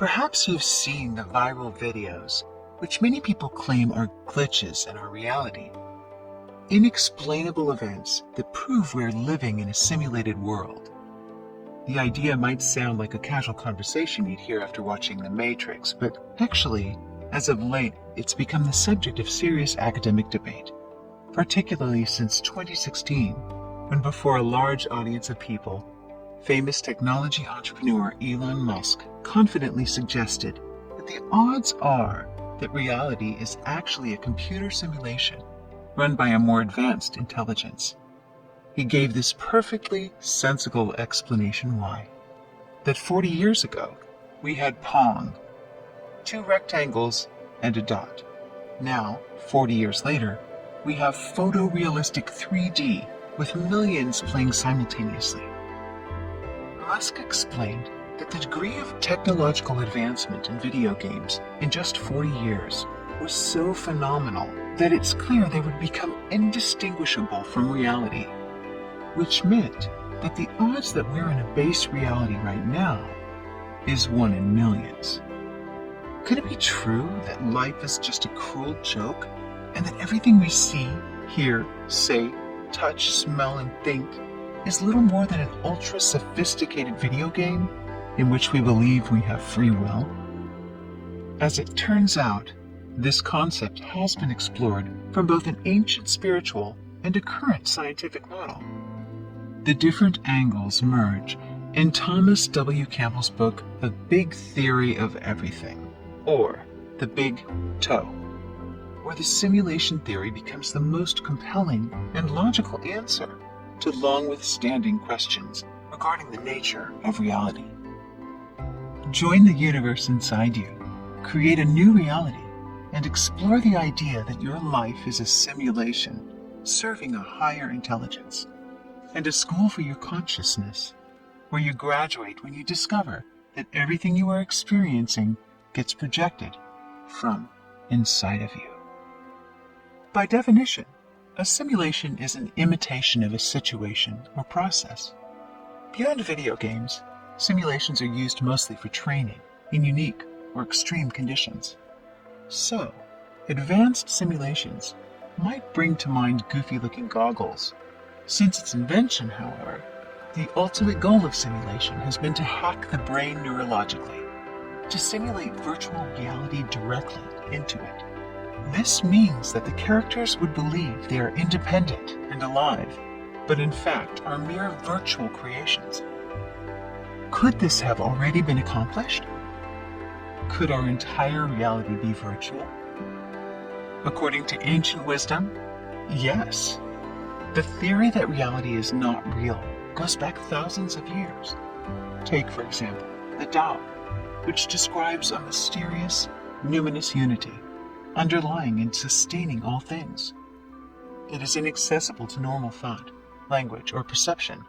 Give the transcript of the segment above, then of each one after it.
Perhaps you've seen the viral videos, which many people claim are glitches in our reality. Inexplainable events that prove we're living in a simulated world. The idea might sound like a casual conversation you'd hear after watching The Matrix, but actually, as of late, it's become the subject of serious academic debate, particularly since 2016, when before a large audience of people, famous technology entrepreneur Elon Musk confidently suggested that the odds are that reality is actually a computer simulation run by a more advanced intelligence. He gave this perfectly sensible explanation why. That 40 years ago, we had Pong, two rectangles and a dot. Now, 40 years later, we have photorealistic 3D with millions playing simultaneously. Musk explained that the degree of technological advancement in video games in just 40 years was so phenomenal that it's clear they would become indistinguishable from reality, which meant that the odds that we're in a base reality right now is 1 in millions. Could it be true that life is just a cruel joke and that everything we see, hear, say, touch, smell, and think is little more than an ultra-sophisticated video game in which we believe we have free will? As it turns out, this concept has been explored from both an ancient spiritual and a current scientific model. The different angles merge in Thomas W. Campbell's book, The Big Theory of Everything, or The Big Toe, where the simulation theory becomes the most compelling and logical answer to long-withstanding questions regarding the nature of reality. Join the universe inside you, create a new reality, and explore the idea that your life is a simulation serving a higher intelligence, and a school for your consciousness, where you graduate when you discover that everything you are experiencing gets projected from inside of you. By definition, a simulation is an imitation of a situation or process. Beyond video games, simulations are used mostly for training in unique or extreme conditions. So, advanced simulations might bring to mind goofy-looking goggles. Since its invention, however, the ultimate goal of simulation has been to hack the brain neurologically, to simulate virtual reality directly into it. This means that the characters would believe they are independent and alive, but in fact are mere virtual creations. Could this have already been accomplished? Could our entire reality be virtual? According to ancient wisdom, yes. The theory that reality is not real goes back thousands of years. Take, for example, the Tao, which describes a mysterious, numinous unity underlying and sustaining all things. It is inaccessible to normal thought, language, or perception,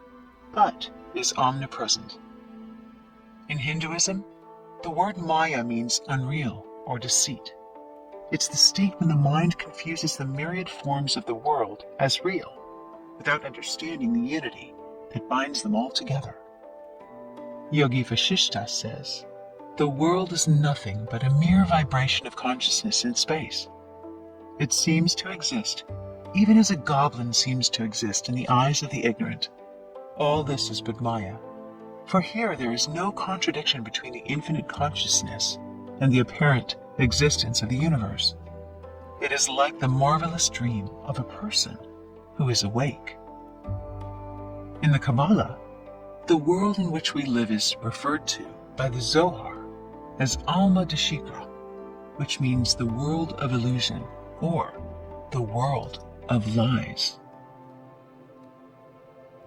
but is omnipresent. In Hinduism, the word Maya means unreal or deceit. It's the state when the mind confuses the myriad forms of the world as real, without understanding the unity that binds them all together. Yogi Vasishtha says, "The world is nothing but a mere vibration of consciousness in space. It seems to exist, even as a goblin seems to exist in the eyes of the ignorant. All this is but Maya. For here there is no contradiction between the infinite consciousness and the apparent existence of the universe. It is like the marvelous dream of a person who is awake." In the Kabbalah, the world in which we live is referred to by the Zohar as Alma Deshikra, which means the world of illusion or the world of lies.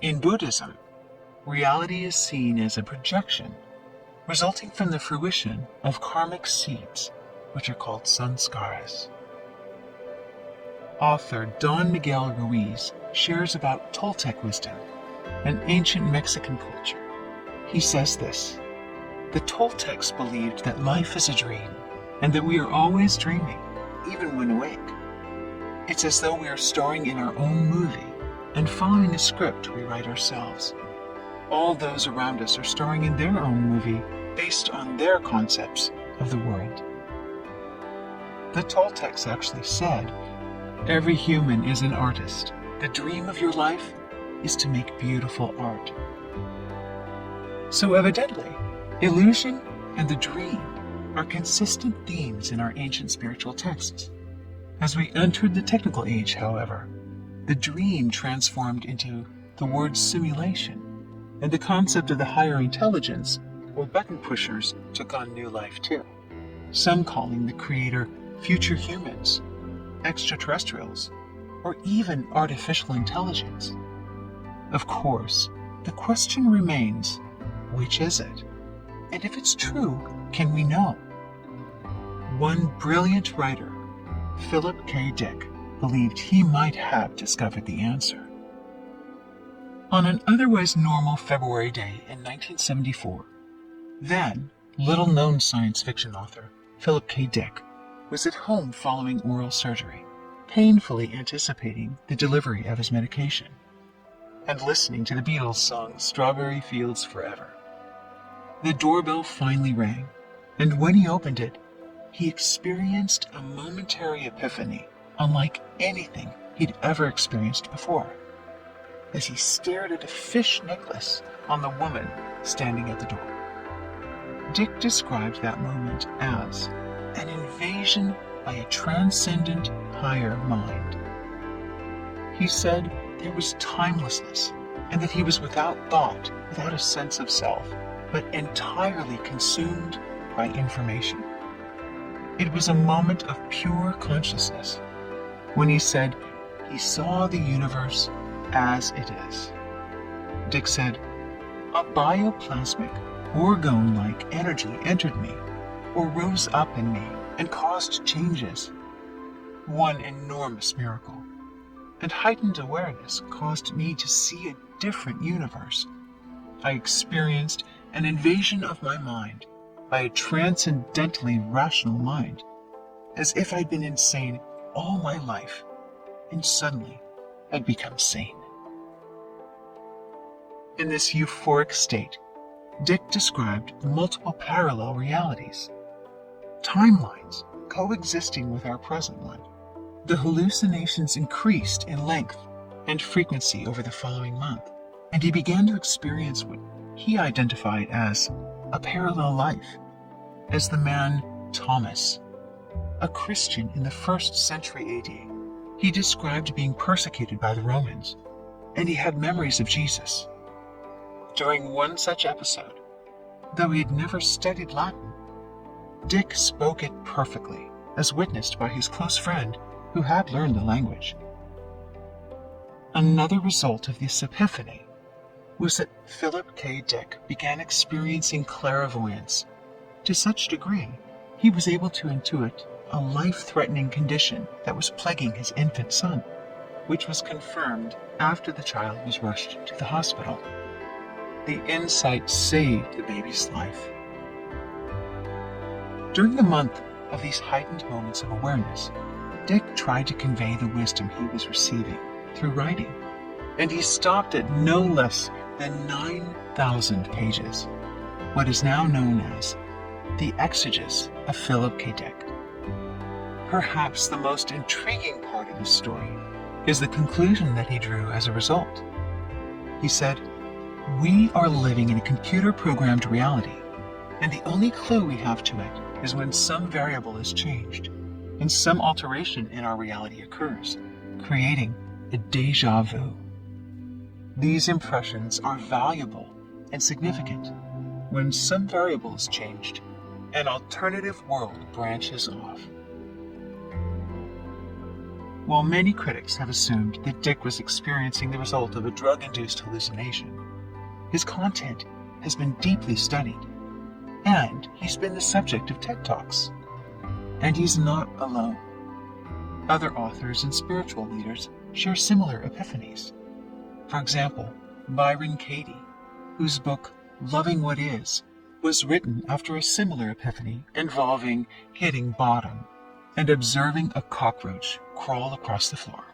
In Buddhism, reality is seen as a projection resulting from the fruition of karmic seeds, which are called sanskaras. Author Don Miguel Ruiz shares about Toltec wisdom, an ancient Mexican culture. He says this: "The Toltecs believed that life is a dream, and that we are always dreaming, even when awake. It's as though we are starring in our own movie and following a script we write ourselves. All those around us are starring in their own movie, based on their concepts of the world. The Toltecs actually said, "Every human is an artist. The dream of your life is to make beautiful art." So evidently, illusion and the dream are consistent themes in our ancient spiritual texts. As we entered the technical age, however, the dream transformed into the word simulation, and the concept of the higher intelligence, or button pushers, took on new life too. Some calling the creator future humans, extraterrestrials, or even artificial intelligence. Of course, the question remains, which is it? And if it's true, can we know? One brilliant writer, Philip K. Dick, believed he might have discovered the answer. On an otherwise normal February day in 1974, then little-known science fiction author Philip K. Dick was at home following oral surgery, painfully anticipating the delivery of his medication, and listening to the Beatles' song "Strawberry Fields Forever." The doorbell finally rang, and when he opened it, he experienced a momentary epiphany unlike anything he'd ever experienced before, as he stared at a fish necklace on the woman standing at the door. Dick described that moment as an invasion by a transcendent higher mind. He said there was timelessness, and that he was without thought, without a sense of self, but entirely consumed by information. It was a moment of pure consciousness when he said he saw the universe as it is. Dick said, "A bioplasmic, orgone-like energy entered me, or rose up in me, and caused changes. One enormous miracle. And heightened awareness caused me to see a different universe. I experienced an invasion of my mind by a transcendently rational mind, as if I'd been insane all my life, and suddenly I'd become sane." In this euphoric state, Dick described multiple parallel realities, timelines coexisting with our present one. The hallucinations increased in length and frequency over the following month, and he began to experience what he identified as a parallel life, as the man Thomas, a Christian in the 1st century AD. He described being persecuted by the Romans, and he had memories of Jesus. During one such episode, though he had never studied Latin, Dick spoke it perfectly, as witnessed by his close friend who had learned the language. Another result of this epiphany was that Philip K. Dick began experiencing clairvoyance to such degree he was able to intuit a life-threatening condition that was plaguing his infant son, which was confirmed after the child was rushed to the hospital. The insight saved the baby's life. During the month of these heightened moments of awareness, Dick tried to convey the wisdom he was receiving through writing, and he stopped at no less than 9,000 pages, what is now known as the Exegesis of Philip K. Dick. Perhaps the most intriguing part of this story is the conclusion that he drew as a result. He said, "We are living in a computer-programmed reality, and the only clue we have to it is when some variable is changed, and some alteration in our reality occurs, creating a déjà vu. These impressions are valuable and significant. When some variable is changed, an alternative world branches off." While many critics have assumed that Dick was experiencing the result of a drug-induced hallucination, his content has been deeply studied, and he's been the subject of TED Talks. And he's not alone. Other authors and spiritual leaders share similar epiphanies. For example, Byron Katie, whose book Loving What Is was written after a similar epiphany involving hitting bottom and observing a cockroach crawl across the floor.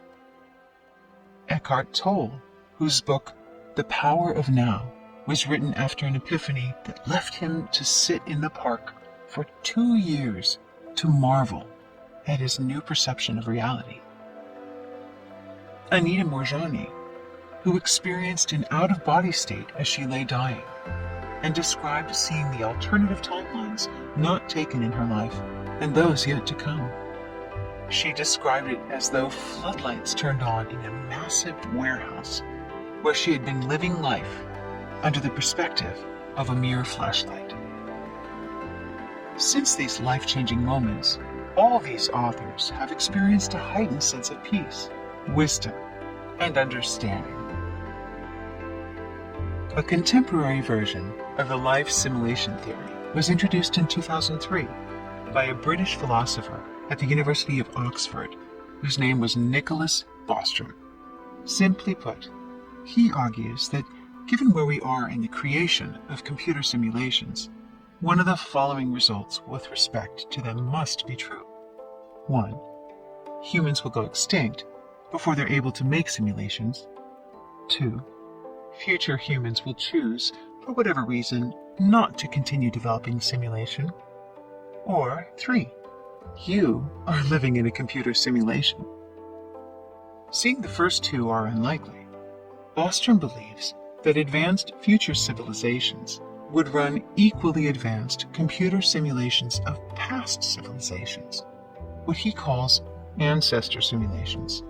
Eckhart Tolle, whose book The Power of Now was written after an epiphany that left him to sit in the park for 2 years to marvel at his new perception of reality. Anita Moorjani, who experienced an out-of-body state as she lay dying, and described seeing the alternative timelines not taken in her life and those yet to come. She described it as though floodlights turned on in a massive warehouse where she had been living life under the perspective of a mere flashlight. Since these life-changing moments, all these authors have experienced a heightened sense of peace, wisdom, and understanding. A contemporary version of the life simulation theory was introduced in 2003 by a British philosopher at the University of Oxford, whose name was Nicholas Bostrom. Simply put, he argues that given where we are in the creation of computer simulations, one of the following results with respect to them must be true. 1. Humans will go extinct before they're able to make simulations. 2. Future humans will choose, for whatever reason, not to continue developing simulation. Or 3. You are living in a computer simulation. Seeing the first two are unlikely, Bostrom believes that advanced future civilizations would run equally advanced computer simulations of past civilizations, what he calls ancestor simulations,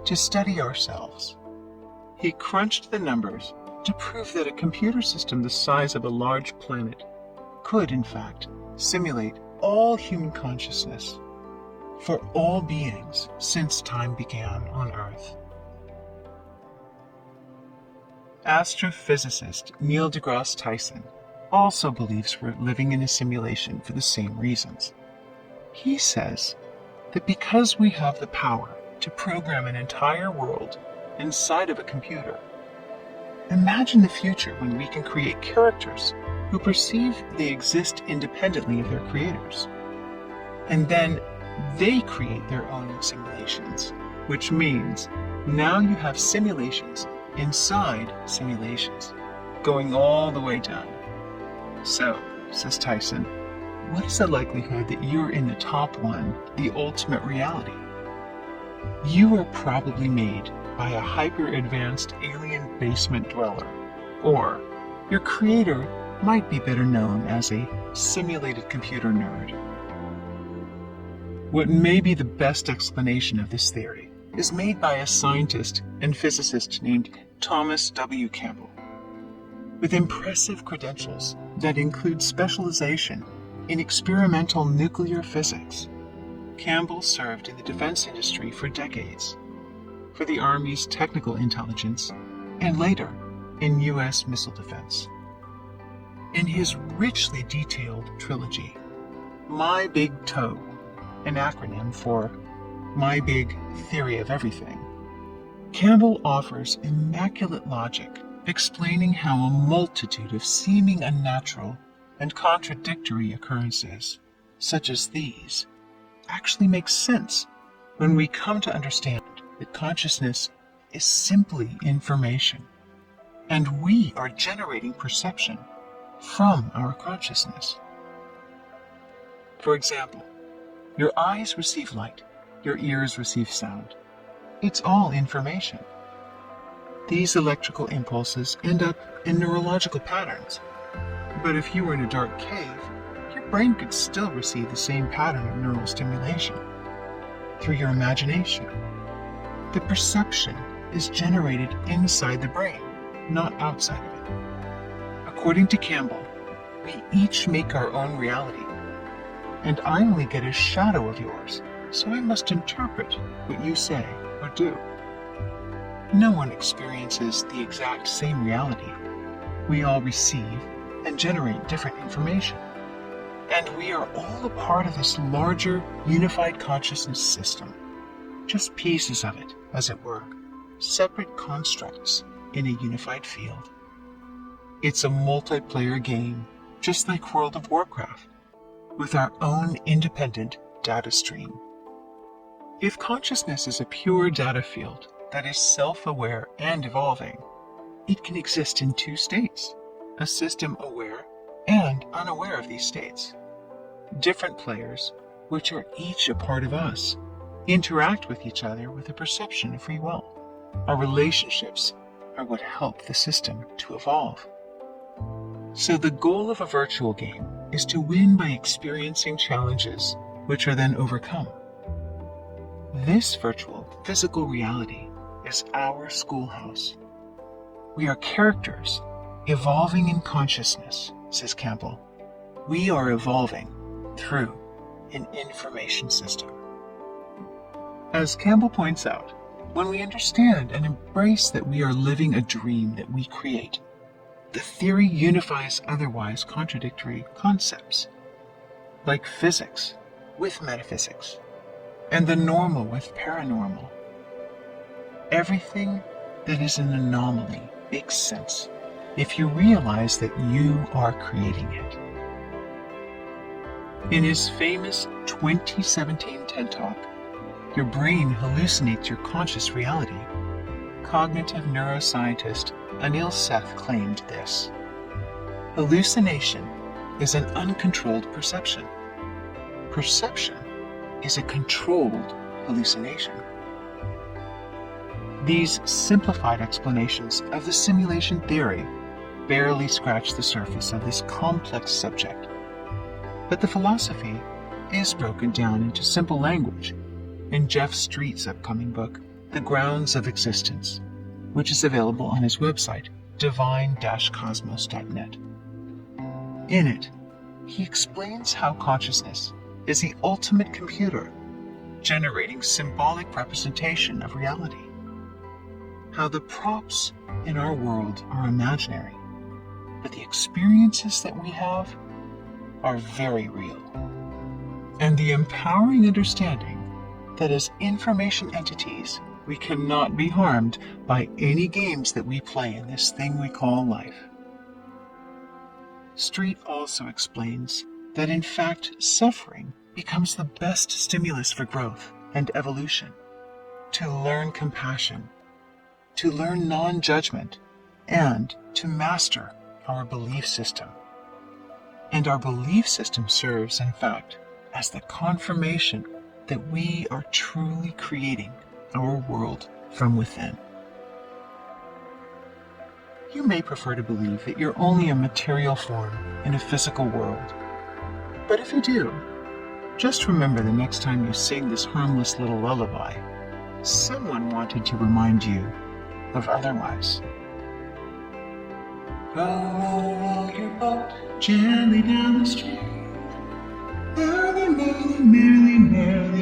to study ourselves. He crunched the numbers to prove that a computer system the size of a large planet could, in fact, simulate all human consciousness for all beings since time began on Earth. Astrophysicist Neil deGrasse Tyson also believes we're living in a simulation for the same reasons. He says that because we have the power to program an entire world inside of a computer, imagine the future when we can create characters who perceive they exist independently of their creators. And then they create their own simulations, which means now you have simulations inside simulations, going all the way down. So, says Tyson, what is the likelihood that you're in the top one, the ultimate reality? You are probably made by a hyper-advanced alien basement dweller, or your creator might be better known as a simulated computer nerd. What may be the best explanation of this theory is made by a scientist and physicist named Thomas W. Campbell. With impressive credentials that include specialization in experimental nuclear physics, Campbell served in the defense industry for decades, for the Army's technical intelligence, and later in U.S. missile defense. In his richly detailed trilogy, My Big Toe, an acronym for My Big Theory of Everything, Campbell offers immaculate logic explaining how a multitude of seeming unnatural and contradictory occurrences, such as these, actually make sense when we come to understand that consciousness is simply information, and we are generating perception from our consciousness. For example, your eyes receive light, your ears receive sound. It's all information. These electrical impulses end up in neurological patterns, but if you were in a dark cave, your brain could still receive the same pattern of neural stimulation through your imagination. The perception is generated inside the brain, not outside of it. According to Campbell, we each make our own reality, and I only get a shadow of yours, so I must interpret what you say or do. No one experiences the exact same reality. We all receive and generate different information, and we are all a part of this larger, unified consciousness system, just pieces of it, as it were, separate constructs in a unified field. It's a multiplayer game, just like World of Warcraft, with our own independent data stream. If consciousness is a pure data field that is self-aware and evolving, it can exist in two states, a system aware and unaware of these states. Different players, which are each a part of us, interact with each other with a perception of free will. Our relationships are what help the system to evolve. So the goal of a virtual game is to win by experiencing challenges which are then overcome. This virtual physical reality is our schoolhouse. We are characters evolving in consciousness, says Campbell. We are evolving through an information system. As Campbell points out, when we understand and embrace that we are living a dream that we create, the theory unifies otherwise contradictory concepts, like physics with metaphysics, and the normal with paranormal. Everything that is an anomaly makes sense if you realize that you are creating it. In his famous 2017 TED Talk, Your Brain Hallucinates Your Conscious Reality, cognitive neuroscientist Anil Seth claimed this: hallucination is an uncontrolled perception. Perception is a controlled hallucination. These simplified explanations of the simulation theory barely scratch the surface of this complex subject, but the philosophy is broken down into simple language in Jeff Street's upcoming book, The Grounds of Existence, which is available on his website, divine-cosmos.net. In it, he explains how consciousness is the ultimate computer, generating symbolic representation of reality. How the props in our world are imaginary, but the experiences that we have are very real. And the empowering understanding that as information entities, we cannot be harmed by any games that we play in this thing we call life. Street also explains that in fact suffering becomes the best stimulus for growth and evolution, to learn compassion, to learn non-judgment, and to master our belief system. And our belief system serves, in fact, as the confirmation that we are truly creating our world from within. You may prefer to believe that you're only a material form in a physical world. But if you do, just remember the next time you sing this harmless little lullaby, someone wanted to remind you of otherwise. Roll your boat gently down the stream. Merrily, merrily, merrily, merrily,